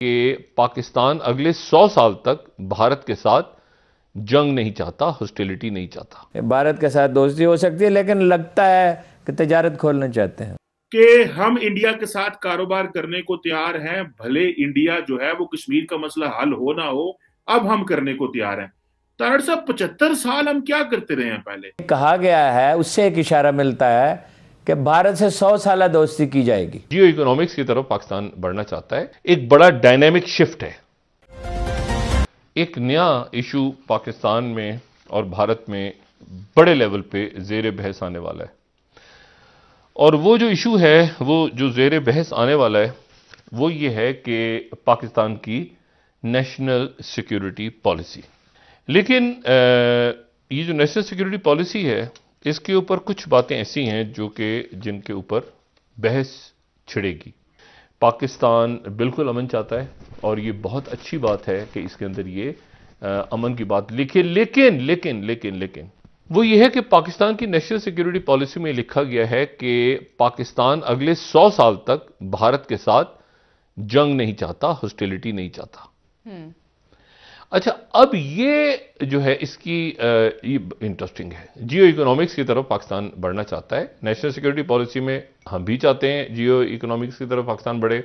कि पाकिस्तान अगले 100 साल तक भारत के साथ जंग नहीं चाहता, हॉस्टिलिटी नहीं चाहता। भारत के साथ दोस्ती हो सकती है, लेकिन लगता है कि तजारत खोलना चाहते हैं कि हम इंडिया के साथ कारोबार करने को तैयार हैं, भले इंडिया जो है वो कश्मीर का मसला हल हो ना हो, अब हम करने को तैयार हैं। तारड़ साहब, 75 साल हम क्या करते रहे हैं? पहले कहा गया है, उससे एक इशारा मिलता है कि भारत से 100 साल दोस्ती की जाएगी। जियो इकोनॉमिक्स की तरफ पाकिस्तान बढ़ना चाहता है। एक बड़ा डायनेमिक शिफ्ट है। एक नया इशू पाकिस्तान में और भारत में बड़े लेवल पे जेर बहस आने वाला है, और वो जो इशू है, वो जो जेर बहस आने वाला है, वो ये है कि पाकिस्तान की नेशनल सिक्योरिटी पॉलिसी। लेकिन ये जो नेशनल सिक्योरिटी पॉलिसी है, इसके ऊपर कुछ बातें ऐसी हैं जो कि जिनके ऊपर बहस छिड़ेगी। पाकिस्तान बिल्कुल अमन चाहता है और ये बहुत अच्छी बात है कि इसके अंदर ये अमन की बात लिखी। लेकिन लेकिन लेकिन लेकिन वो ये है कि पाकिस्तान की नेशनल सिक्योरिटी पॉलिसी में लिखा गया है कि पाकिस्तान अगले 100 साल तक भारत के साथ जंग नहीं चाहता, हॉस्टिलिटी नहीं चाहता। अच्छा, अब ये जो है इसकी ये इंटरेस्टिंग है। जियो इकोनॉमिक्स की तरफ पाकिस्तान बढ़ना चाहता है। नेशनल सिक्योरिटी पॉलिसी में हम भी चाहते हैं जियो इकोनॉमिक्स की तरफ पाकिस्तान बढ़े,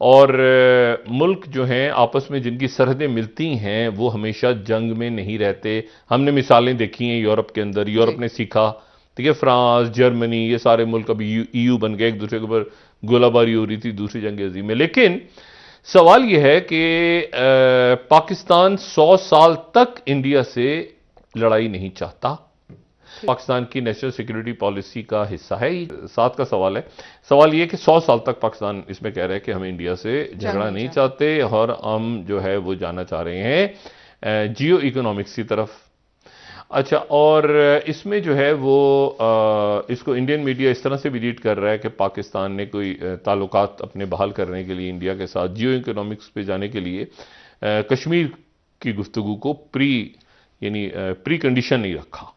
और मुल्क जो हैं आपस में जिनकी सरहदें मिलती हैं वो हमेशा जंग में नहीं रहते। हमने मिसालें देखी हैं यूरोप के अंदर, यूरोप ने सीखा, ठीक है, फ्रांस, जर्मनी, ये सारे मुल्क अभी ईयू बन गए, एक दूसरे के ऊपर गोलाबारी हो रही थी दूसरी जंग अजीम में। लेकिन सवाल यह है कि पाकिस्तान 100 साल तक इंडिया से लड़ाई नहीं चाहता। पाकिस्तान की नेशनल सिक्योरिटी पॉलिसी का हिस्सा है। 7 का सवाल है। सवाल यह कि 100 साल तक पाकिस्तान इसमें कह रहा है कि हम इंडिया से झगड़ा नहीं चाहते और हम जो है वो जाना चाह रहे हैं जियो इकोनॉमिक्स की तरफ। अच्छा, और इसमें जो है वो इसको इंडियन मीडिया इस तरह से भी रीड कर रहा है कि पाकिस्तान ने कोई ताल्लुकात अपने बहाल करने के लिए इंडिया के साथ जियो इकोनॉमिक्स पे जाने के लिए कश्मीर की गुफ्तगू को प्री कंडीशन नहीं रखा।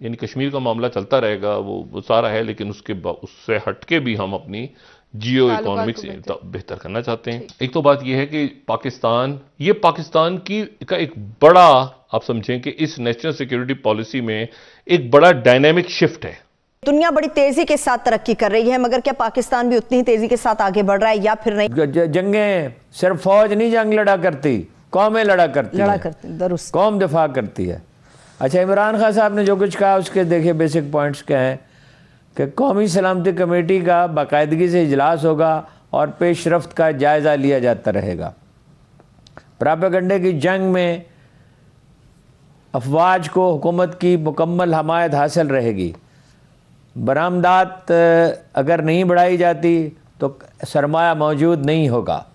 यानी कश्मीर का मामला चलता रहेगा, वो सारा है, लेकिन उससे हटके भी हम अपनी जियो इकोनॉमिक्स बेहतर करना चाहते हैं। एक तो बात यह है कि पाकिस्तान का एक बड़ा, आप समझें कि इस नेशनल सिक्योरिटी पॉलिसी में एक बड़ा डायनेमिक शिफ्ट है। दुनिया बड़ी तेजी के साथ तरक्की कर रही है, मगर क्या पाकिस्तान भी उतनी ही तेजी के साथ आगे बढ़ रहा है या फिर नहीं? जंगें सिर्फ फौज नहीं जंग लड़ा करती, कौमें लड़ा करती दुरुस्त, कौम दफा करती है। अच्छा, इमरान खान साहब ने जो कुछ कहा उसके देखिए बेसिक पॉइंट्स क्या हैं कि कौमी सलामती कमेटी का बाकायदगी से इजलास होगा और पेशरफ्त का जायज़ा लिया जाता रहेगा। प्रोपेगेंडे की जंग में अफवाज को हुकूमत की मुकम्मल हमायत हासिल रहेगी। बरामदात अगर नहीं बढ़ाई जाती तो सरमाया मौजूद नहीं होगा।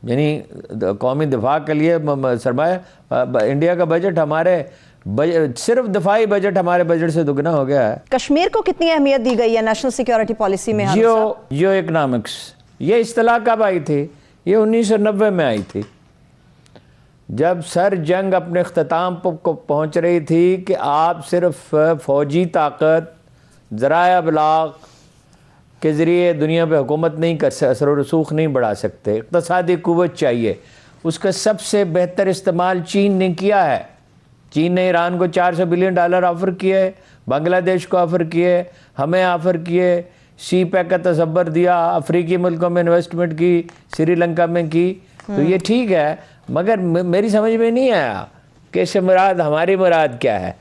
यानी कौमी दिफा के लिए सरमाया, इंडिया का बजट सिर्फ दिफाई बजट हमारे बजट से दुगना हो गया है। कश्मीर को कितनी अहमियत दी गई है नेशनल सिक्योरिटी पॉलिसी में? जियो इकोनॉमिक्स, ये इस्तिलाह कब आई थी? ये 1990 में आई थी, जब सर जंग अपने अख्ताम को पहुंच रही थी कि आप सिर्फ फौजी ताकत, ज़राया अबलाग के ज़रिए दुनिया पे हुकूमत नहीं कर सकते, असर व रसूख नहीं बढ़ा सकते, इक़्तिसादी क़ुव्वत चाहिए। उसका सबसे बेहतर इस्तेमाल चीन ने किया है। चीन ने ईरान को $400 बिलियन ऑफ़र किए, बांग्लादेश को ऑफ़र किए, हमें ऑफ़र किए, सी पैक का तसव्वुर दिया, अफ्रीकी मुल्कों में इन्वेस्टमेंट की, श्रीलंका में की। तो ये ठीक है, मगर मेरी समझ में नहीं आया कि इससे मुराद, हमारी मुराद क्या है।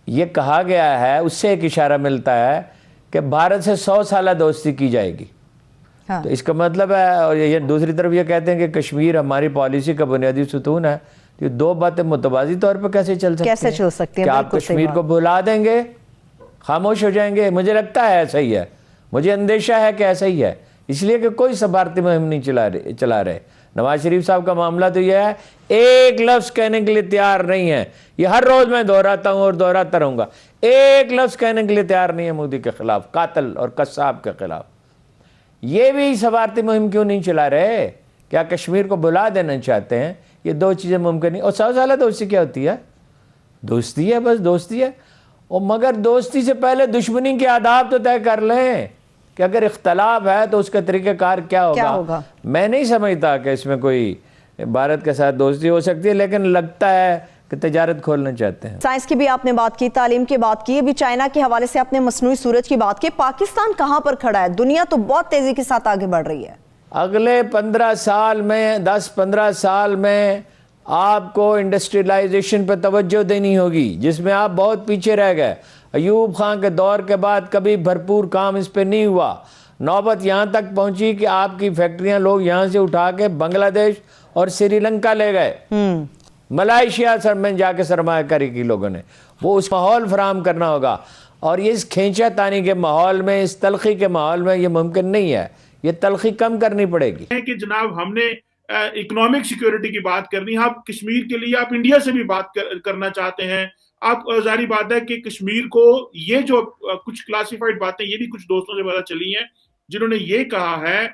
ये कहा गया है, उससे एक इशारा मिलता है कि भारत से 100 साल दोस्ती की जाएगी। हाँ। तो इसका मतलब है, और ये दूसरी तरफ ये कहते हैं कि कश्मीर हमारी पॉलिसी का बुनियादी सुतून है। ये दो बातें मुतवाज़ी तौर पर कैसे चल सकती हैं? क्या आप कश्मीर को भुला देंगे, खामोश हो जाएंगे? मुझे लगता है ऐसा ही है, मुझे अंदेशा है कि ऐसा ही है, इसलिए कि कोई सफारती मुहिम नहीं चला रहे। नवाज शरीफ साहब का मामला तो यह है, एक लफ्ज़ कहने के लिए तैयार नहीं है। ये हर रोज़ मैं दोहराता हूँ और दोहराता रहूँगा, एक लफ्ज़ कहने के लिए तैयार नहीं है मोदी के खिलाफ, कातिल और कस्साब के खिलाफ। ये भी सफारती मुहिम क्यों नहीं चला रहे? क्या कश्मीर को बुला देना चाहते हैं? ये दो चीज़ें मुमकिन नहीं। और 100 साल दोस्ती क्या होती है? दोस्ती है, बस दोस्ती है। और मगर दोस्ती से पहले दुश्मनी के आदाब तो तय कर लें। कि अगर इख्तलाफ है तो उसका तरीक़ाकार क्या होगा। मैं नहीं समझता कि इसमें कोई भारत के साथ दोस्ती हो सकती है, लेकिन लगता है कि तजारत खोलना चाहते हैं। साइंस की भी आपने बात की, तालीम की बात की, अभी चाइना के हवाले से आपने मसनूई सूरज की बात की। पाकिस्तान कहाँ पर खड़ा है? दुनिया तो बहुत तेजी के साथ आगे बढ़ रही है। अगले 15 साल में 10-15 साल में आपको इंडस्ट्रियलाइजेशन पर तवज्जो देनी होगी, जिसमें आप बहुत पीछे रह गए। अयूब खान के दौर के बाद कभी भरपूर काम इस पर नहीं हुआ। नौबत यहाँ तक पहुँची कि आपकी फैक्ट्रियाँ लोग यहाँ से उठा के बांग्लादेश और श्रीलंका ले गए, मलाइशिया सर में जाके सरमायाकारी की लोगों ने। वो उस माहौल फराहम करना होगा, और इस खींचा तानी के माहौल में, इस तलखी के माहौल में ये मुमकिन नहीं है। ये तलखी कम करनी पड़ेगी। कि जनाब हमने इकोनॉमिक सिक्योरिटी की बात करनी है, आप कश्मीर के लिए आप इंडिया से भी बात करना चाहते हैं। आप जारी बात है कि कश्मीर को ये जो कुछ क्लासिफाइड बातें ये भी कुछ दोस्तों से पता चली हैं जिन्होंने ये कहा है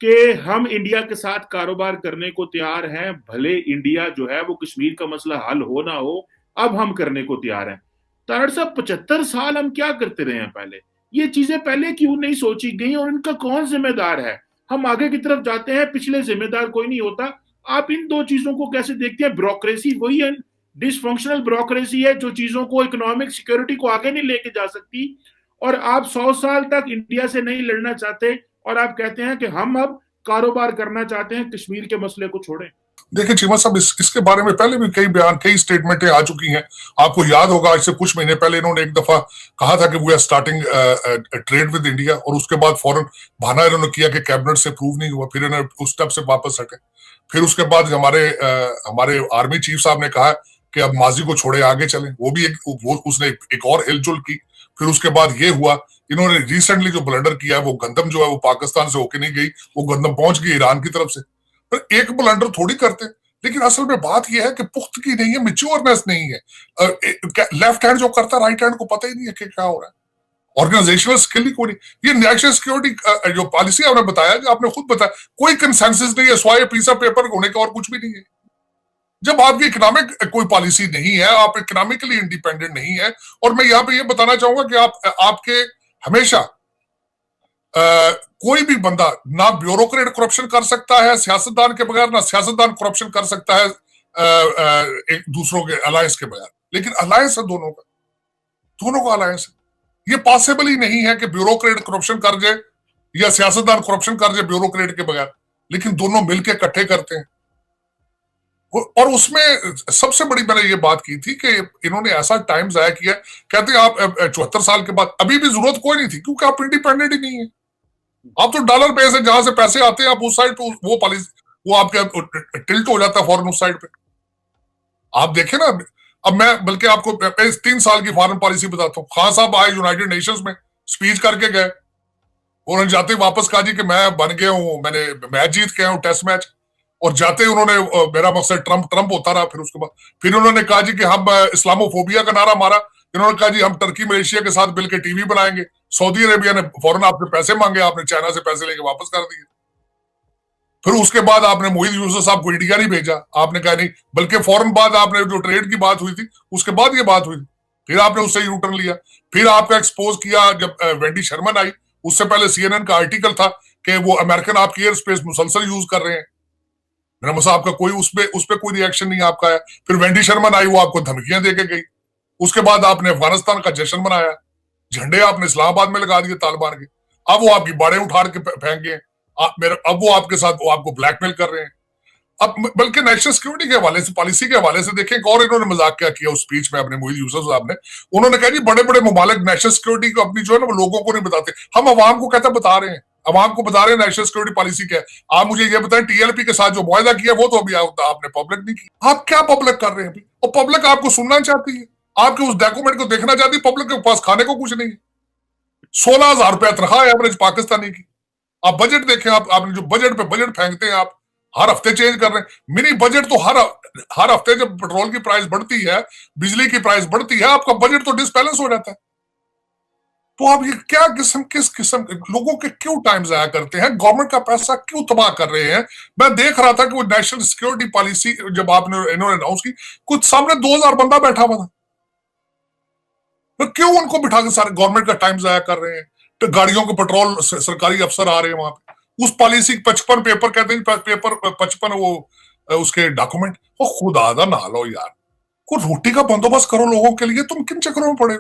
कि हम इंडिया के साथ कारोबार करने को तैयार हैं, भले इंडिया जो है वो कश्मीर का मसला हल हो ना हो, अब हम करने को तैयार हैं। तारड़ साहब 75 साल हम क्या करते रहे हैं? पहले ये चीजें पहले क्यों नहीं सोची गई और इनका कौन जिम्मेदार है? हम आगे की तरफ जाते हैं, पिछले जिम्मेदार कोई नहीं होता। आप इन दो चीजों को कैसे देखते हैं? ब्यूरोक्रेसी वही है, डिसफंक्शनल ब्यूरोक्रेसी है जो चीजों को, इकोनॉमिक सिक्योरिटी को आगे नहीं लेके जा सकती। और आप 100 साल तक इंडिया से नहीं लड़ना चाहते और आप कहते हैं कि हम अब कारोबार करना चाहते हैं, कश्मीर के मसले को छोड़ें। देखिए चीमा साहब, इसके बारे में पहले भी कई बयान, कई स्टेटमेंटें आ चुकी हैं। आपको याद होगा इससे कुछ महीने पहले इन्होंने एक दफा कहा था कि we are starting trade with India, और उसके बाद फौरन बहाना इन्होंने किया कि कैबिनेट से अप्रूव नहीं हुआ, फिर इन्होंने उस स्टेप से वापस हटे। फिर उसके बाद हमारे आर्मी चीफ साहब ने कहा कि अब माजी को छोड़े आगे चलें, वो भी उसने एक और हिलजुल की। फिर उसके बाद ये हुआ, इन्होंने रिसेंटली जो ब्लंडर किया है, वो गंदम जो है वो पाकिस्तान से होके नहीं गई, वो गंदम पहुंच गई ईरान की तरफ से। पर एक ब्लंडर थोड़ी करते, लेकिन असल में बात यह है कि पुख्तगी नहीं है, मैच्योरनेस नहीं है। लेफ्ट हैंड जो करता है, राइट हैंड को पता ही नहीं है कि क्या हो रहा है। ऑर्गेनाइजेशनल स्किल ही कोई नहीं। ये नेशनल सिक्योरिटी जो पॉलिसी आपने बताया, जो आपने खुद बताया, कोई कंसेंसस नहीं है, स्वाय पीस ऑफ पेपर होने का और कुछ भी नहीं है। जब आपकी इकोनॉमिक कोई पॉलिसी नहीं है, आप इकोनॉमिकली इंडिपेंडेंट नहीं है। और मैं यहाँ पे ये बताना चाहूंगा कि आपके हमेशा कोई भी बंदा ना ब्यूरोक्रेट करप्शन कर सकता है सियासतदान के बगैर, ना सियासतदान करप्शन कर सकता है एक दूसरों के अलायंस के बगैर। लेकिन अलायंस है दोनों का अलायंस है। ये पॉसिबल ही नहीं है कि ब्यूरोक्रेट करप्शन कर जाए या सियासतदान करप्शन कर जाए ब्यूरोक्रेट के बगैर, लेकिन दोनों मिलकर इकट्ठे करते हैं। और उसमें सबसे बड़ी मैंने ये बात की थी कि इन्होंने ऐसा टाइम जाया किया, कहते हैं आप 74 साल के बाद, अभी भी जरूरत कोई नहीं थी क्योंकि आप इंडिपेंडेंट ही नहीं है। आप तो डॉलर बेस है, जहां से पैसे आते हैं आप उस साइड पे वो पॉलिसी, वो आपके टिल्ट हो जाता है फॉरेन उस साइड पे। आप देखें ना, अब मैं बल्कि आपको 3 साल की फॉरेन पॉलिसी बताता हूँ। खान साहब आए यूनाइटेड नेशंस में, स्पीच करके गए, उन्होंने जाते वापस कहा जी कि मैं बन गया हूँ, मैंने मैच जीत के आया हूँ, टेस्ट मैच। और जाते उन्होंने मेरा मकसद ट्रंप होता रहा। फिर उन्होंने कहा जी कि हम इस्लामोफोबिया का नारा मारा। इन्होंने कहा जी हम टर्की मलेशिया के साथ मिलकर टीवी बनाएंगे। सऊदी अरेबिया ने फौरन आपसे पैसे मांगे, आपने चाइना से पैसे लेके वापस कर दिए। फिर उसके बाद आपने मोहित यूसुफ साहब को इंडिया नहीं भेजा, आपने कहा नहीं, बल्कि फौरन बाद आपने जो ट्रेड की बात हुई थी उसके बाद ये बात हुई, फिर आपने उससे यू टर्न लिया। फिर आपका एक्सपोज किया जब वेंडी शर्मन आई, उससे पहले CNN का आर्टिकल था कि वो अमेरिकन आपकी एयर स्पेस मुसलसल यूज कर रहे हैं। मेरा मतलब आपका कोई उस पे कोई रिएक्शन नहीं आपका है। फिर वेंडी शर्मन आई, वो आपको धमकियां देके गई। उसके बाद आपने अफगानिस्तान का जश्न मनाया, झंडे आपने इस्लामाबाद में लगा दिए तालिबान के। अब वो आपकी बाड़े उठाड़ के फेंक गए, अब वो आपके साथ वो आपको ब्लैकमेल कर रहे हैं। अब बल्कि नेशनल सिक्योरिटी के हवाले से, पॉलिसी के हवाले से देखें, और इन्होंने मजाक क्या किया उस स्पीच में अपने मोहित यूसुफ साहब ने। उन्होंने कहा जी बड़े बड़े मुमालिक नेशनल सिक्योरिटी को अपनी जो है ना वो लोगों को नहीं बताते, हम अवाम को कहते बता रहे हैं, अवाम को बता रहे हैं नेशनल सिक्योरिटी पॉलिसी क्या है। आप मुझे ये बताएं, TLP के साथ जो मुआहदा किया वो तो अभी आपने पब्लिक नहीं किया। आप क्या पब्लिक कर रहे हैं अभी? और पब्लिक आपको सुनना चाहती है, आपके उस डॉक्यूमेंट को देखना चाहती है। पब्लिक के पास खाने को कुछ नहीं है। 16,000 रुपया तनख्वाह एवरेज पाकिस्तानी की। आप बजट देखें, आपने जो बजट पे बजट फेंकते हैं, आप हर हफ्ते चेंज कर रहे हैं। मिनी बजट तो हर हफ्ते जब पेट्रोल की प्राइस बढ़ती है, बिजली की प्राइस बढ़ती है, आपका बजट तो डिसबैलेंस हो जाता है। तो आप ये क्या किस किस्म के लोगों के क्यों टाइम जाया करते हैं? गवर्नमेंट का पैसा क्यों तबाह कर रहे हैं? मैं देख रहा था कि वो नेशनल सिक्योरिटी पॉलिसी जब इन्होंने अनाउंस की, कुछ सामने 2,000 बंदा बैठा हुआ था। तो क्यों उनको बिठा के सारे गवर्नमेंट का टाइम जाया कर रहे हैं? गाड़ियों के पेट्रोल सरकारी अफसर आ रहे हैं वहां पे, उस पॉलिसी 55 पेपर कहते हैं, पेपर 55 वो उसके डॉक्यूमेंट, वो खुदा ना लो यार, कोई रोटी का बंदोबस्त करो लोगों के लिए, तुम किन चक्करों में पड़े।